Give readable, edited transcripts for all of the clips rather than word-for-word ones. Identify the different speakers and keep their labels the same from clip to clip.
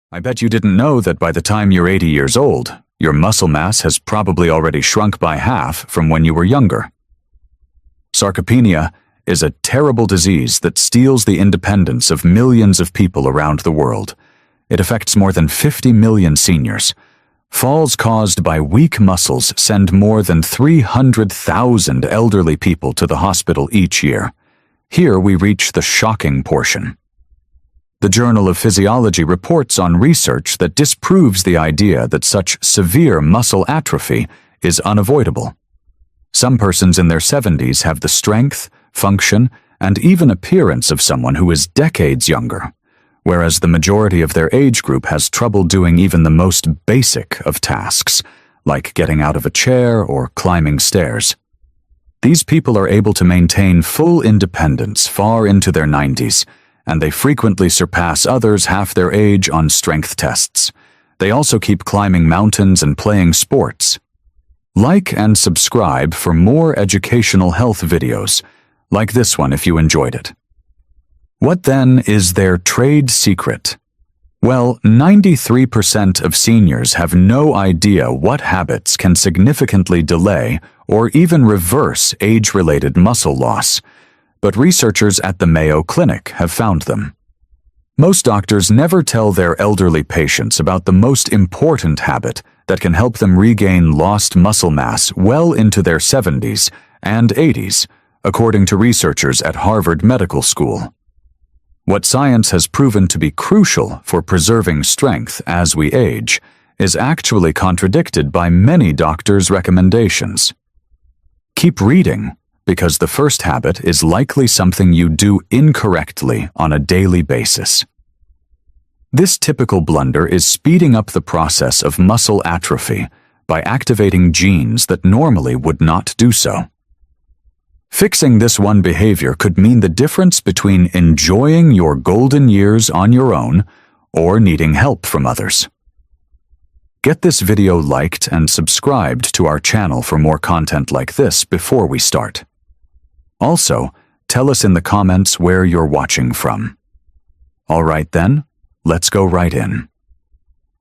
Speaker 1: I bet you didn't know that by the time you're 80 years old, your muscle mass has probably already shrunk by half from when you were younger. Sarcopenia is a terrible disease that steals the independence of millions of people around the world. It affects more than 50 million seniors. Falls caused by weak muscles send more than 300,000 elderly people to the hospital each year. Here we reach the shocking portion. The Journal of Physiology reports on research that disproves the idea that such severe muscle atrophy is unavoidable. Some persons in their 70s have the strength, function, and even appearance of someone who is decades younger, whereas the majority of their age group has trouble doing even the most basic of tasks, like getting out of a chair or climbing stairs. These people are able to maintain full independence far into their 90s, and they frequently surpass others half their age on strength tests. They also keep climbing mountains and playing sports. Like and subscribe for more educational health videos, like this one if you enjoyed it. What then is their trade secret? Well, 93% of seniors have no idea what habits can significantly delay or even reverse age-related muscle loss, but researchers at the Mayo Clinic have found them. Most doctors never tell their elderly patients about the most important habit that can help them regain lost muscle mass well into their 70s and 80s, according to researchers at Harvard Medical School. What science has proven to be crucial for preserving strength as we age is actually contradicted by many doctors' recommendations. Keep reading, because the first habit is likely something you do incorrectly on a daily basis. This typical blunder is speeding up the process of muscle atrophy by activating genes that normally would not do so. Fixing this one behavior could mean the difference between enjoying your golden years on your own or needing help from others. Get this video liked and subscribed to our channel for more content like this before we start. Also, tell us in the comments where you're watching from. All right then, let's go right in.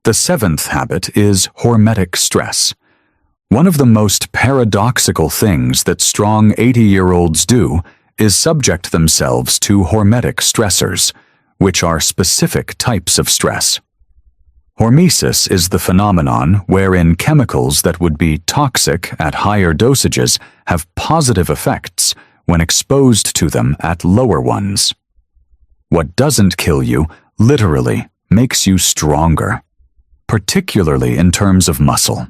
Speaker 1: The seventh habit is hormetic stress. One of the most paradoxical things that strong 80-year-olds do is subject themselves to hormetic stressors, which are specific types of stress. Hormesis is the phenomenon wherein chemicals that would be toxic at higher dosages have positive effects when exposed to them at lower ones. What doesn't kill you literally makes you stronger, particularly in terms of muscle.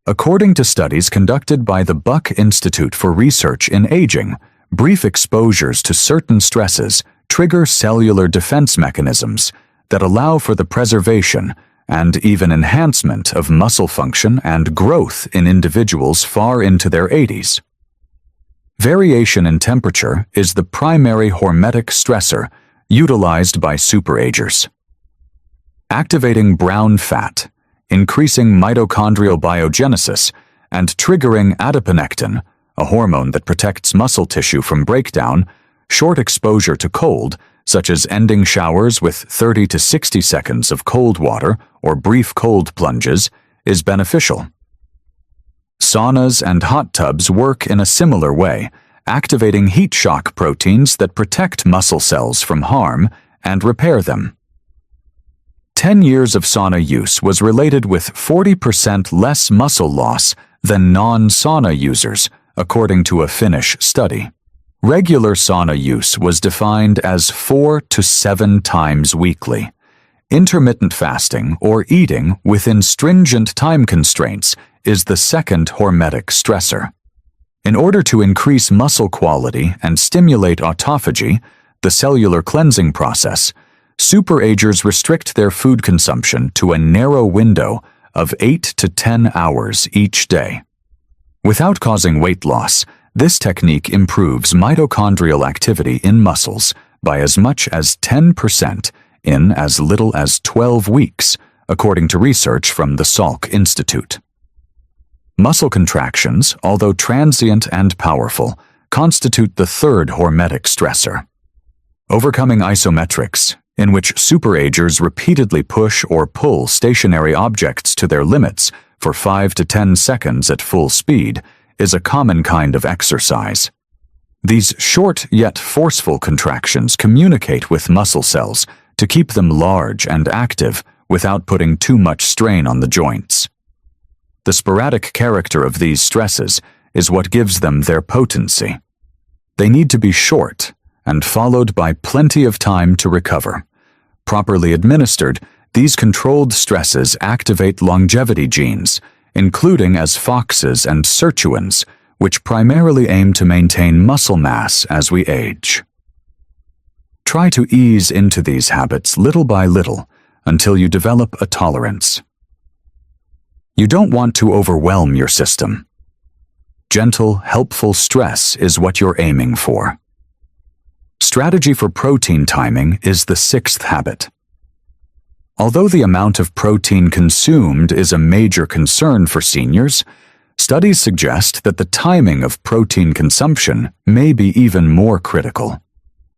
Speaker 1: According to studies conducted by the Buck Institute for Research in Aging, brief exposures to certain stresses trigger cellular defense mechanisms that allow for the preservation and even enhancement of muscle function and growth in individuals far into their 80s. Variation in temperature is the primary hormetic stressor utilized by superagers. Activating brown fat, increasing mitochondrial biogenesis, and triggering adiponectin, a hormone that protects muscle tissue from breakdown, short exposure to cold, such as ending showers with 30 to 60 seconds of cold water or brief cold plunges, is beneficial. Saunas and hot tubs work in a similar way, activating heat shock proteins that protect muscle cells from harm and repair them. 10 years of sauna use was related with 40% less muscle loss than non-sauna users, according to a Finnish study. Regular sauna use was defined as 4 to 7 times weekly. Intermittent fasting or eating within stringent time constraints is the second hormetic stressor. In order to increase muscle quality and stimulate autophagy, the cellular cleansing process, superagers restrict their food consumption to a narrow window of 8 to 10 hours each day. Without causing weight loss, this technique improves mitochondrial activity in muscles by as much as 10% in as little as 12 weeks, according to research from the Salk Institute. Muscle contractions, although transient and powerful, constitute the third hormetic stressor. Overcoming isometrics, in which superagers repeatedly push or pull stationary objects to their limits for 5 to 10 seconds at full speed, is a common kind of exercise. These short yet forceful contractions communicate with muscle cells to keep them large and active without putting too much strain on the joints. The sporadic character of these stresses is what gives them their potency. They need to be short and followed by plenty of time to recover. Properly administered, these controlled stresses activate longevity genes, including as FOXes and sirtuins, which primarily aim to maintain muscle mass as we age. Try to ease into these habits little by little until you develop a tolerance. You don't want to overwhelm your system. Gentle, helpful stress is what you're aiming for. Strategy for protein timing is the sixth habit. Although the amount of protein consumed is a major concern for seniors, studies suggest that the timing of protein consumption may be even more critical.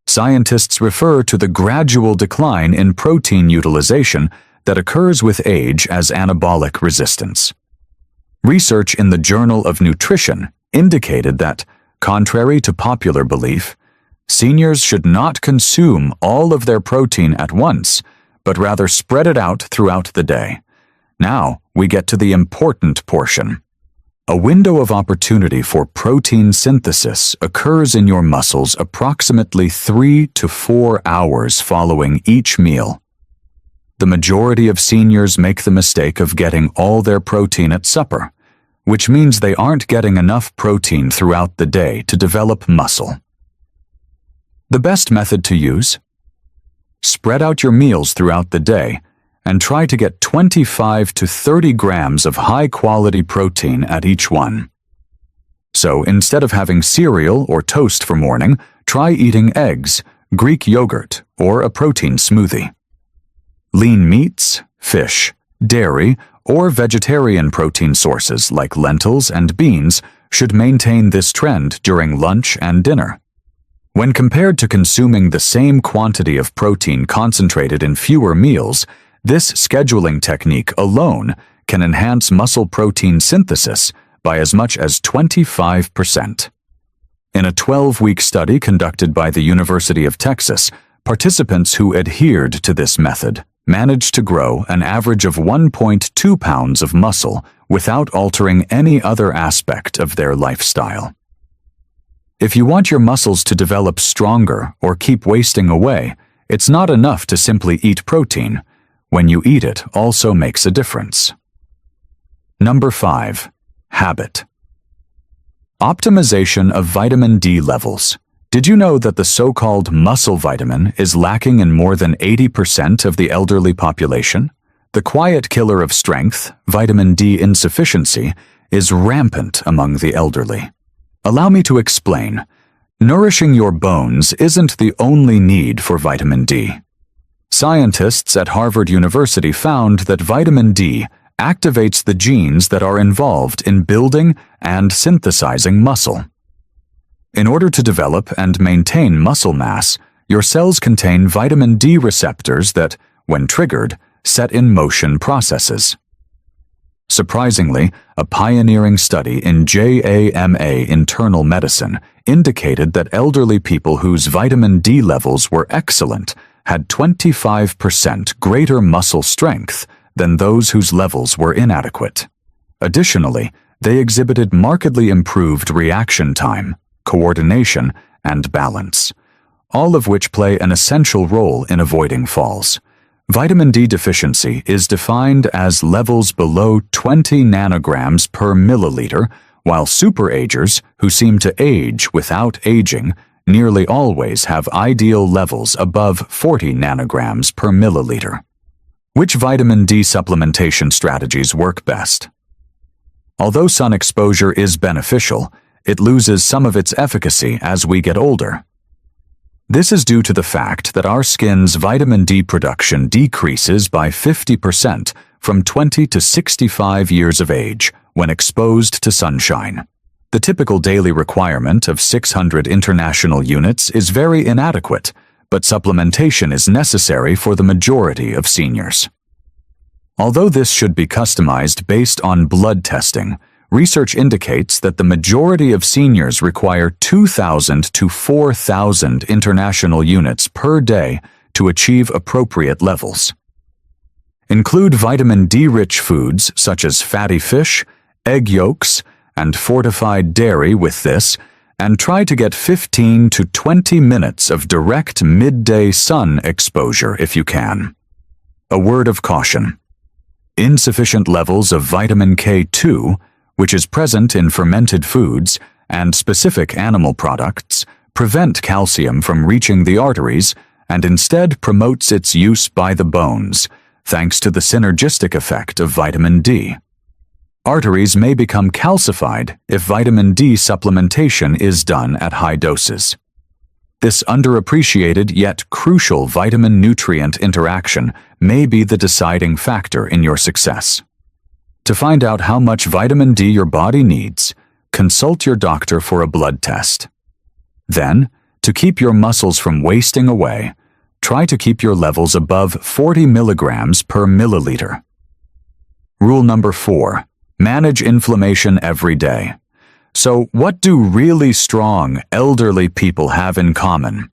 Speaker 1: Scientists refer to the gradual decline in protein utilization that occurs with age as anabolic resistance. Research in the Journal of Nutrition indicated that, contrary to popular belief, seniors should not consume all of their protein at once, but rather spread it out throughout the day. Now we get to the important portion. A window of opportunity for protein synthesis occurs in your muscles approximately 3 to 4 hours following each meal. The majority of seniors make the mistake of getting all their protein at supper, which means they aren't getting enough protein throughout the day to develop muscle. The best method to use? Spread out your meals throughout the day and try to get 25 to 30 grams of high-quality protein at each one. So instead of having cereal or toast for morning, try eating eggs, Greek yogurt, or a protein smoothie. Lean meats, fish, dairy, or vegetarian protein sources like lentils and beans should maintain this trend during lunch and dinner. When compared to consuming the same quantity of protein concentrated in fewer meals, this scheduling technique alone can enhance muscle protein synthesis by as much as 25%. In a 12-week study conducted by the University of Texas, participants who adhered to this method managed to grow an average of 1.2 pounds of muscle without altering any other aspect of their lifestyle. If you want your muscles to develop stronger or keep wasting away, it's not enough to simply eat protein. When you eat it also makes a difference. Number 5. Habit. Optimization of vitamin D levels. Did you know that the so-called muscle vitamin is lacking in more than 80% of the elderly population? The quiet killer of strength, vitamin D insufficiency, is rampant among the elderly. Allow me to explain. Nourishing your bones isn't the only need for vitamin D. Scientists at Harvard University found that vitamin D activates the genes that are involved in building and synthesizing muscle. In order to develop and maintain muscle mass, your cells contain vitamin D receptors that, when triggered, set in motion processes. Surprisingly, a pioneering study in JAMA Internal Medicine indicated that elderly people whose vitamin D levels were excellent had 25% greater muscle strength than those whose levels were inadequate. Additionally, they exhibited markedly improved reaction time, coordination, and balance, all of which play an essential role in avoiding falls. Vitamin D deficiency is defined as levels below 20 nanograms per milliliter, while superagers, who seem to age without aging, nearly always have ideal levels above 40 nanograms per milliliter. Which vitamin D supplementation strategies work best? Although sun exposure is beneficial, it loses some of its efficacy as we get older. This is due to the fact that our skin's vitamin D production decreases by 50% from 20 to 65 years of age when exposed to sunshine. The typical daily requirement of 600 international units is very inadequate, but supplementation is necessary for the majority of seniors. Although this should be customized based on blood testing, research indicates that the majority of seniors require 2,000 to 4,000 international units per day to achieve appropriate levels. Include vitamin D-rich foods such as fatty fish, egg yolks, and fortified dairy with this, and try to get 15 to 20 minutes of direct midday sun exposure if you can. A word of caution. Insufficient levels of vitamin K2, which is present in fermented foods and specific animal products, prevent calcium from reaching the arteries and instead promotes its use by the bones, thanks to the synergistic effect of vitamin D. Arteries may become calcified if vitamin D supplementation is done at high doses. This underappreciated yet crucial vitamin-nutrient interaction may be the deciding factor in your success. To find out how much vitamin D your body needs, consult your doctor for a blood test. Then, to keep your muscles from wasting away, try to keep your levels above 40 milligrams per milliliter. Rule number 4. Manage inflammation every day. So, what do really strong, elderly people have in common?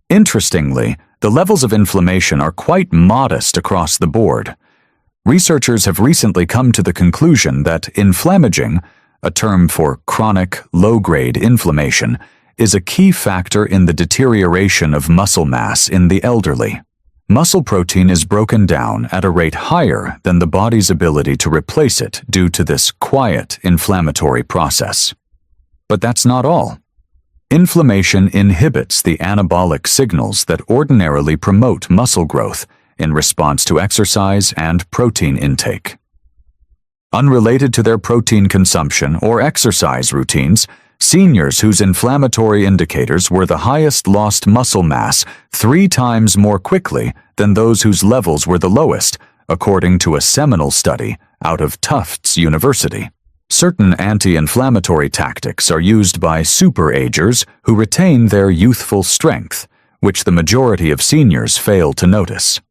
Speaker 1: Interestingly, the levels of inflammation are quite modest across the board. Researchers have recently come to the conclusion that inflammaging, a term for chronic, low-grade inflammation, is a key factor in the deterioration of muscle mass in the elderly. Muscle protein is broken down at a rate higher than the body's ability to replace it due to this quiet inflammatory process. But that's not all. Inflammation inhibits the anabolic signals that ordinarily promote muscle growth in response to exercise and protein intake. Unrelated to their protein consumption or exercise routines, seniors whose inflammatory indicators were the highest lost muscle mass 3 times more quickly than those whose levels were the lowest, according to a seminal study out of Tufts University. Certain anti-inflammatory tactics are used by superagers who retain their youthful strength, which the majority of seniors fail to notice.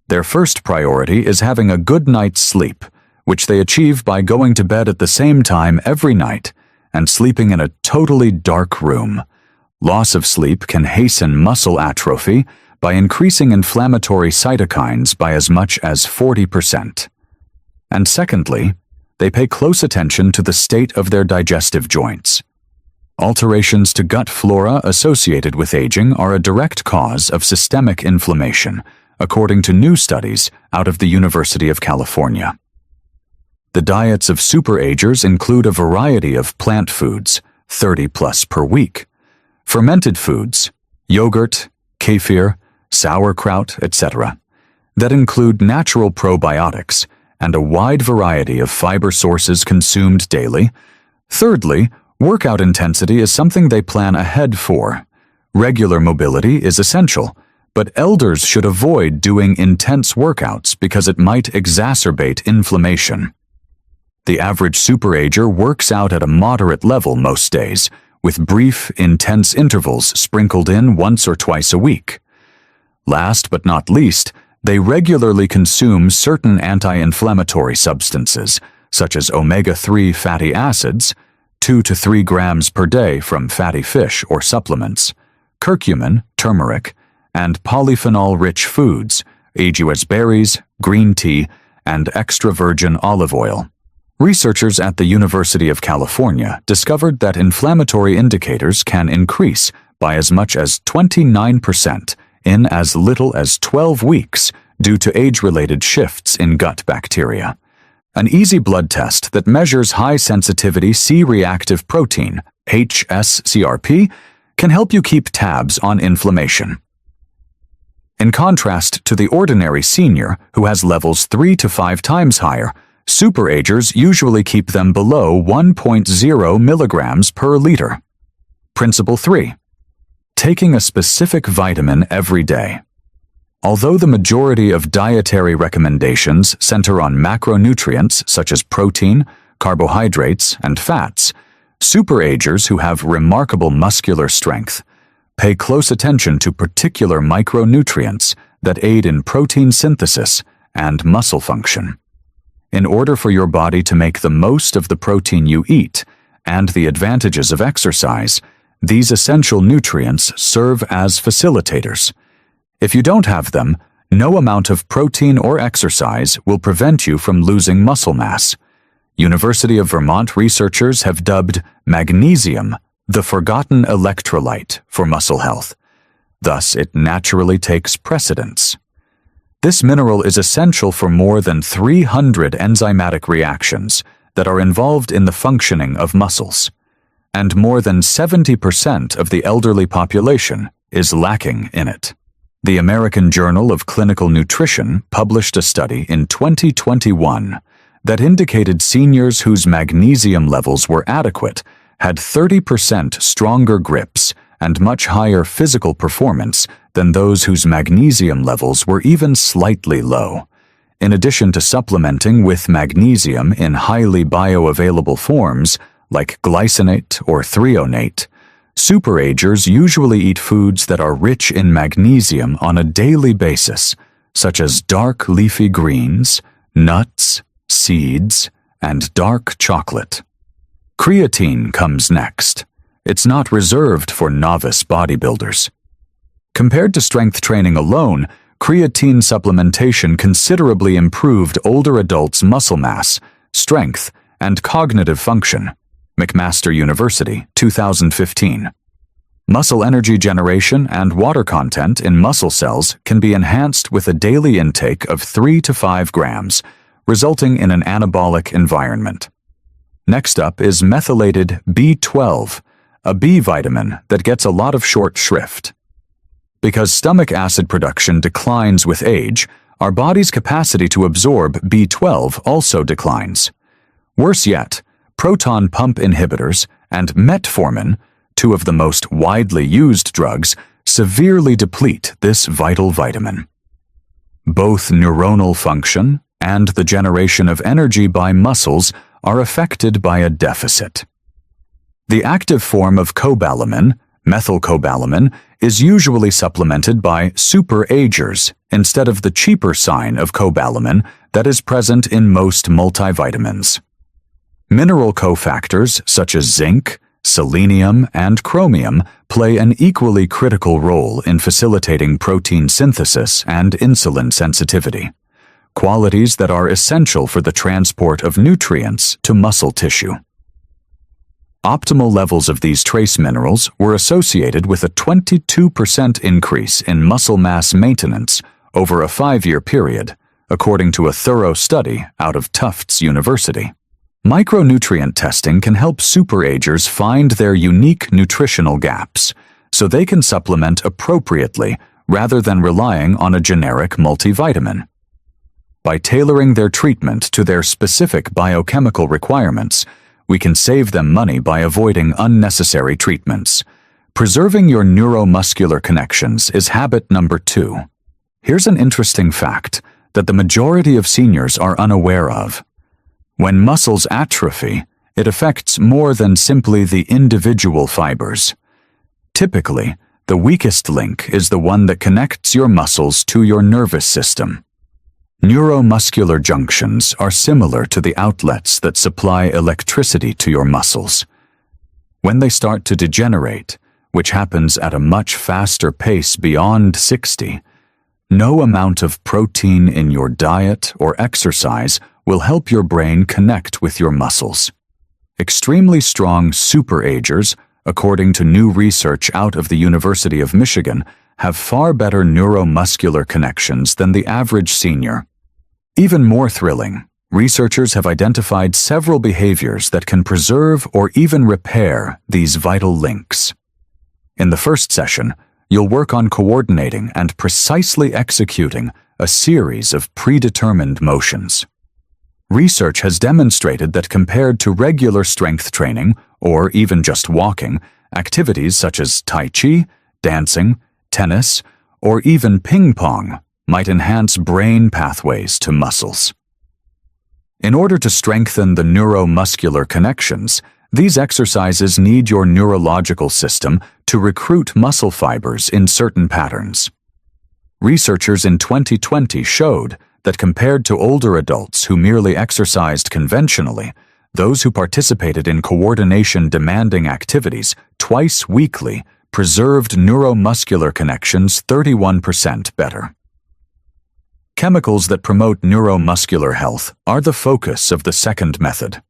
Speaker 1: Their first priority is having a good night's sleep, which they achieve by going to bed at the same time every night and sleeping in a totally dark room. Loss of sleep can hasten muscle atrophy by increasing inflammatory cytokines by as much as 40%. And secondly, they pay close attention to the state of their digestive joints. Alterations to gut flora associated with aging are a direct cause of systemic inflammation, according to new studies out of the University of California. The diets of superagers include a variety of plant foods, 30 plus per week, fermented foods, yogurt, kefir, sauerkraut, etc., that include natural probiotics, and a wide variety of fiber sources consumed daily. Thirdly, workout intensity is something they plan ahead for. Regular mobility is essential, but elders should avoid doing intense workouts because it might exacerbate inflammation. The average superager works out at a moderate level most days, with brief, intense intervals sprinkled in once or twice a week. Last but not least, they regularly consume certain anti-inflammatory substances, such as omega-3 fatty acids, 2 to 3 grams per day from fatty fish or supplements, curcumin, turmeric, and polyphenol-rich foods, Ageless berries, green tea, and extra virgin olive oil. Researchers at the University of California discovered that inflammatory indicators can increase by as much as 29% in as little as 12 weeks due to age-related shifts in gut bacteria. An easy blood test that measures high-sensitivity C-reactive protein, HSCRP, can help you keep tabs on inflammation. In contrast to the ordinary senior, who has levels 3 to 5 times higher, superagers usually keep them below 1.0 milligrams per liter. Principle 3. Taking a specific vitamin every day. Although the majority of dietary recommendations center on macronutrients such as protein, carbohydrates, and fats, superagers who have remarkable muscular strength, Pay close attention to particular micronutrients that aid in protein synthesis and muscle function. In order for your body to make the most of the protein you eat and the advantages of exercise, these essential nutrients serve as facilitators. If you don't have them, no amount of protein or exercise will prevent you from losing muscle mass. University of Vermont researchers have dubbed magnesium the forgotten electrolyte for muscle health. Thus, it naturally takes precedence. This mineral is essential for more than 300 enzymatic reactions that are involved in the functioning of muscles, and more than 70% of the elderly population is lacking in it. The American Journal of Clinical Nutrition published a study in 2021 that indicated seniors whose magnesium levels were adequate had 30% stronger grips and much higher physical performance than those whose magnesium levels were even slightly low. In addition to supplementing with magnesium in highly bioavailable forms like glycinate or threonate, superagers usually eat foods that are rich in magnesium on a daily basis, such as dark leafy greens, nuts, seeds, and dark chocolate. Creatine comes next. It's not reserved for novice bodybuilders. Compared to strength training alone, creatine supplementation considerably improved older adults' muscle mass, strength, and cognitive function. McMaster University, 2015. Muscle energy generation and water content in muscle cells can be enhanced with a daily intake of 3 to 5 grams, resulting in an anabolic environment. Next up is methylated B12, a B vitamin that gets a lot of short shrift. Because stomach acid production declines with age, our body's capacity to absorb B12 also declines. Worse yet, proton pump inhibitors and metformin, two of the most widely used drugs, severely deplete this vital vitamin. Both neuronal function and the generation of energy by muscles are affected by a deficit. The active form of cobalamin, methylcobalamin, is usually supplemented by superagers instead of the cheaper sign of cobalamin that is present in most multivitamins. Mineral cofactors such as zinc, selenium, and chromium play an equally critical role in facilitating protein synthesis and insulin sensitivity, qualities that are essential for the transport of nutrients to muscle tissue. Optimal levels of these trace minerals were associated with a 22% increase in muscle mass maintenance over a 5-year period, according to a thorough study out of Tufts University. Micronutrient testing can help superagers find their unique nutritional gaps, so they can supplement appropriately rather than relying on a generic multivitamin. By tailoring their treatment to their specific biochemical requirements, we can save them money by avoiding unnecessary treatments. Preserving your neuromuscular connections is habit number 2. Here's an interesting fact that the majority of seniors are unaware of. When muscles atrophy, it affects more than simply the individual fibers. Typically, the weakest link is the one that connects your muscles to your nervous system. Neuromuscular junctions are similar to the outlets that supply electricity to your muscles. When they start to degenerate, which happens at a much faster pace beyond 60, no amount of protein in your diet or exercise will help your brain connect with your muscles. Extremely strong superagers, according to new research out of the University of Michigan, have far better neuromuscular connections than the average senior. Even more thrilling, researchers have identified several behaviors that can preserve or even repair these vital links. In the first session, you'll work on coordinating and precisely executing a series of predetermined motions. Research has demonstrated that compared to regular strength training, or even just walking, activities such as Tai Chi, dancing, tennis, or even ping pong might enhance brain pathways to muscles. In order to strengthen the neuromuscular connections These exercises need your neurological system to recruit muscle fibers in certain patterns. Researchers in 2020 showed that compared to older adults who merely exercised conventionally, those who participated in coordination-demanding activities twice weekly preserved neuromuscular connections 31% better. Chemicals that promote neuromuscular health are the focus of the second method.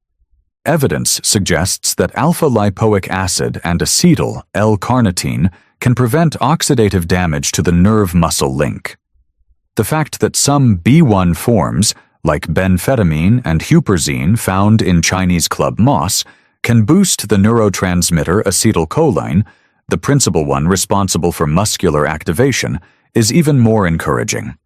Speaker 1: Evidence suggests that alpha-lipoic acid and acetyl L-carnitine can prevent oxidative damage to the nerve-muscle link. The fact that some B1 forms, like benphetamine and huperzine found in Chinese club moss, can boost the neurotransmitter acetylcholine, the principal one responsible for muscular activation, is even more encouraging.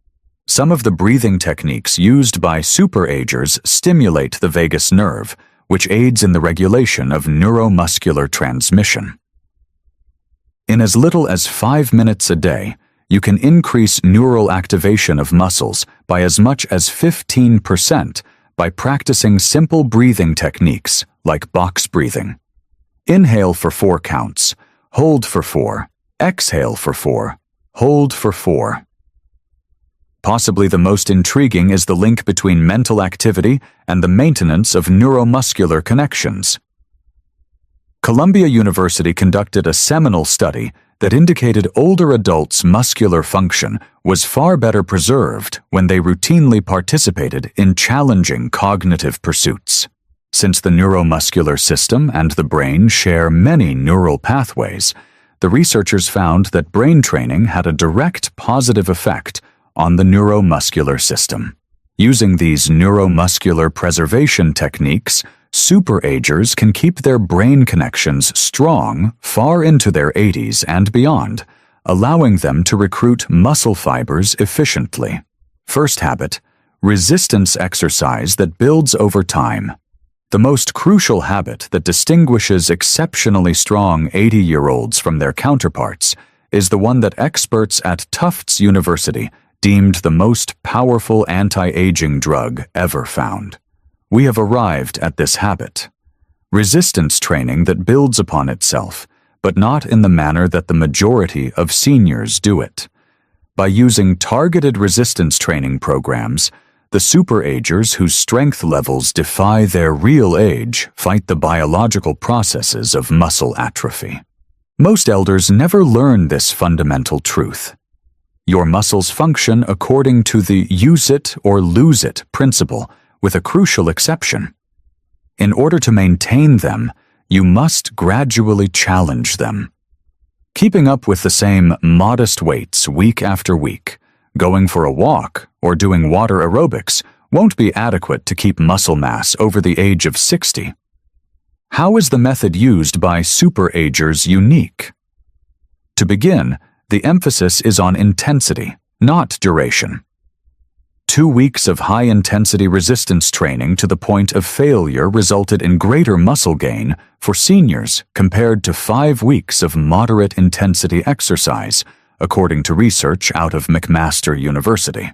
Speaker 1: Some of the breathing techniques used by superagers stimulate the vagus nerve, which aids in the regulation of neuromuscular transmission. In as little as 5 minutes a day, you can increase neural activation of muscles by as much as 15% by practicing simple breathing techniques like box breathing. Inhale for 4 counts, hold for 4, exhale for 4, hold for 4. Possibly the most intriguing is the link between mental activity and the maintenance of neuromuscular connections. Columbia University conducted a seminal study that indicated older adults' muscular function was far better preserved when they routinely participated in challenging cognitive pursuits. Since the neuromuscular system and the brain share many neural pathways, the researchers found that brain training had a direct positive effect on the neuromuscular system. Using these neuromuscular preservation techniques, superagers can keep their brain connections strong far into their 80s and beyond, allowing them to recruit muscle fibers efficiently. First habit: resistance exercise that builds over time. The most crucial habit that distinguishes exceptionally strong 80-year-olds from their counterparts is the one that experts at Tufts University deemed the most powerful anti-aging drug ever found. We have arrived at this habit: resistance training that builds upon itself, but not in the manner that the majority of seniors do it. By using targeted resistance training programs, the superagers whose strength levels defy their real age fight the biological processes of muscle atrophy. Most elders never learn this fundamental truth. Your muscles function according to the use it or lose it principle, with a crucial exception. In order to maintain them, you must gradually challenge them. Keeping up with the same modest weights week after week, going for a walk, or doing water aerobics won't be adequate to keep muscle mass over the age of 60. How is the method used by superagers unique? To begin, the emphasis is on intensity, not duration. 2 weeks of high-intensity resistance training to the point of failure resulted in greater muscle gain for seniors compared to 5 weeks of moderate-intensity exercise, according to research out of McMaster University.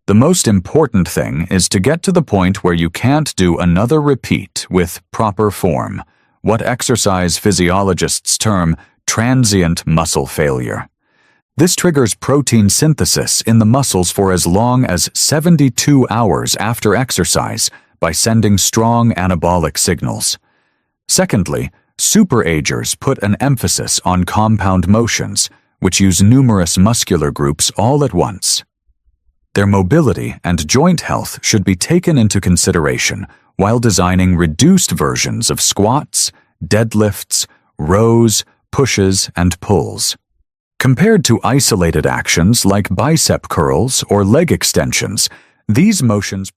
Speaker 1: The most important thing is to get to the point where you can't do another repeat with proper form, what exercise physiologists term transient muscle failure. This triggers protein synthesis in the muscles for as long as 72 hours after exercise by sending strong anabolic signals. Secondly, superagers put an emphasis on compound motions, which use numerous muscular groups all at once. Their mobility and joint health should be taken into consideration while designing reduced versions of squats, deadlifts, rows, pushes, and pulls. Compared to isolated actions like bicep curls or leg extensions, these motions